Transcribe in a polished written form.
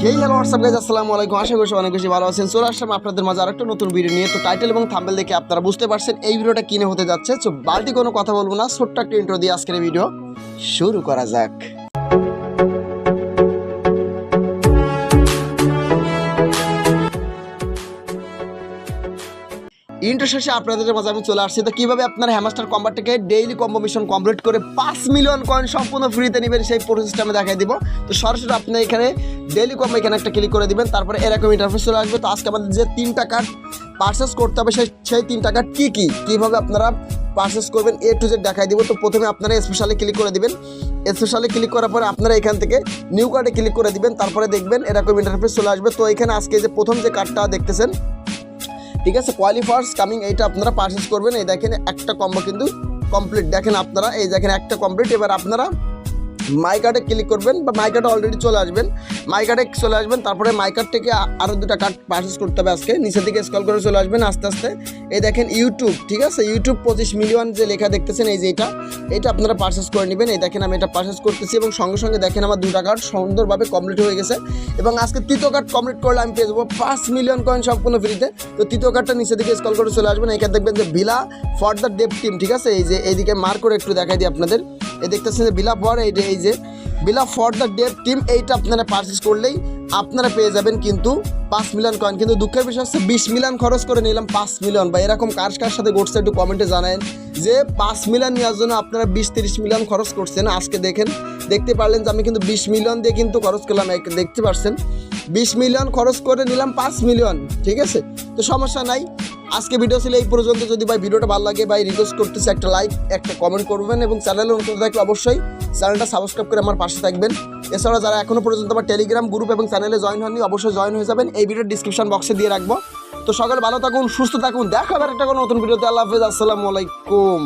Hey hello WhatsApp guys, আসসালামু আলাইকুম। আশা করি অনেক বেশি ভালো আছেন। চলে আসলাম আপনাদের মাঝে আরেকটা নতুন ভিডিও নিয়ে। তো টাইটেল এবং থাম্বনেল দেখে আপনারা বুঝতে পারছেন এই ভিডিওটা কিনে হতে যাচ্ছে। তো বাড়তি কোনো কথা বলবো না, ছোট্ট একটা ইন্ট্রো দিয়ে আজকের ভিডিও শুরু করা যাক। ইন্ট্রো শেষে আপনাদের মাঝে আমি চলে আসছি। তো কীভাবে আপনার হ্যামাস্টার কম্বাটটাকে ডেইলি কম্বো মিশন কমপ্লিট করে 5 মিলিয়ন কয়েন সম্পূর্ণ ফ্রিতে নেবেন, সেই প্রসেসটা আমি দেখাই দিব। তো সরাসরি আপনি এখানে ডেইলি কম্বো এখানে একটা ক্লিক করে দিবেন, তারপরে এরকম ইন্টারফেস চলে আসবে। তো আজকে আমাদের যে 3টা কার্ড পারচেস করতে হবে সেই 3টা কার্ড কীভাবে আপনারা পারচেস করবেন এ টু জেড দেখাই দিব। তো প্রথমে আপনারা স্পেশালি ক্লিক করে দিবেন। স্পেশালি ক্লিক করার পরে আপনারা এখান থেকে নিউ কার্ডে ক্লিক করে দিবেন, তারপরে দেখবেন এরকম ইন্টারফেস চলে আসবে। তো এখানে আজকে যে প্রথম যে কার্ডটা দেখতেছেন, ঠিক আছে, কোয়ালিফায়ার্স কামিং, এইটা আপনারা পারচেস করবেন। এই দেখেন একটা কম্বো কিন্তু কমপ্লিট, দেখেন আপনারা এই দেখেন একটা কমপ্লিট। এবার আপনারা মাই কার্ডে ক্লিক করবেন, বা মাই কার্ডে অলরেডি চলে আসবেন, মাই কার্ডে চলে আসবেন। তারপরে মাই কার্ড থেকে আরও 2টা কার্ড পারচেস করতে হবে আজকে। নিচের দিকে স্ক্রল করে চলে আসবেন আস্তে আস্তে। এই দেখেন ইউটিউব, ঠিক আছে, ইউটিউব 25 মিলিয়ন যে লেখা দেখতেছেন, এই যে এটা আপনারা পারচেস করে নেবেন। এই দেখেন আমি এটা পারচেস করতেছি এবং সঙ্গে সঙ্গে দেখেন আমার 2টা কার্ড সুন্দরভাবে কমপ্লিট হয়ে গেছে। এবং আজকে 3য় কার্ড কমপ্লিট করলে আমি পেয়ে যাবো 5 মিলিয়ন কয়েন সম্পূর্ণ ফ্রিতে। তো 3য় কার্ডটা নিচের দিকে স্ক্রল করে চলে আসবেন। এখানে দেখবেন যে villa for the Dave team, ঠিক আছে, এই যে এইদিকে মার্ক করে একটু দেখাই দিই আপনাদের। এই দেখতেছেন যে ভিলা ফর এই যে villa for the Dave team, এইটা আপনারা পারচেস করলেই আপনারা পেয়ে যাবেন কিন্তু 5 মিলিয়ন কয়েন। কিন্তু দুঃখের বিষয় হচ্ছে 20 মিলিয়ন খরচ করে নিলাম 5 মিলিয়ন, বা এরকম কার সাথে ঘটছে একটু কমেন্টে জানায়েন যে 5 মিলিয়ন নেওয়ার জন্য আপনারা 20-30 মিলিয়ন খরচ করছেন। আজকে দেখতে পারলেন যে আমি কিন্তু 20 মিলিয়ন দিয়ে কিন্তু খরচ করলাম, দেখতে পারছেন 20 মিলিয়ন খরচ করে নিলাম 5 মিলিয়ন, ঠিক আছে। তো সমস্যা নাই, আজকে ভিডিও ছিল এই পর্যন্ত। যদি ভাই ভিডিওটা ভালো লাগে, ভাই রিকোয়েস্ট করতেছি একটা লাইক একটা কমেন্ট করবেন, এবং চ্যানেলে নতুন থাকলে অবশ্যই চ্যানেলটা সাবস্ক্রাইব করে আমার পাশে থাকবেন। এছাড়া যারা এখনও পর্যন্ত আমার টেলিগ্রাম গ্রুপ এবং চ্যানেলে জয়েন হননি, অবশ্যই জয়েন হয়ে যাবেন। এই ভিডিওর ডিসক্রিপশন বক্সে দিয়ে রাখবো। তো সকালে ভালো থাকুন, সুস্থ থাকুন, দেখা হবে একটা কোনো নতুন ভিডিওতে। আল্লাহ হাফেজ, আসসালামু আলাইকুম।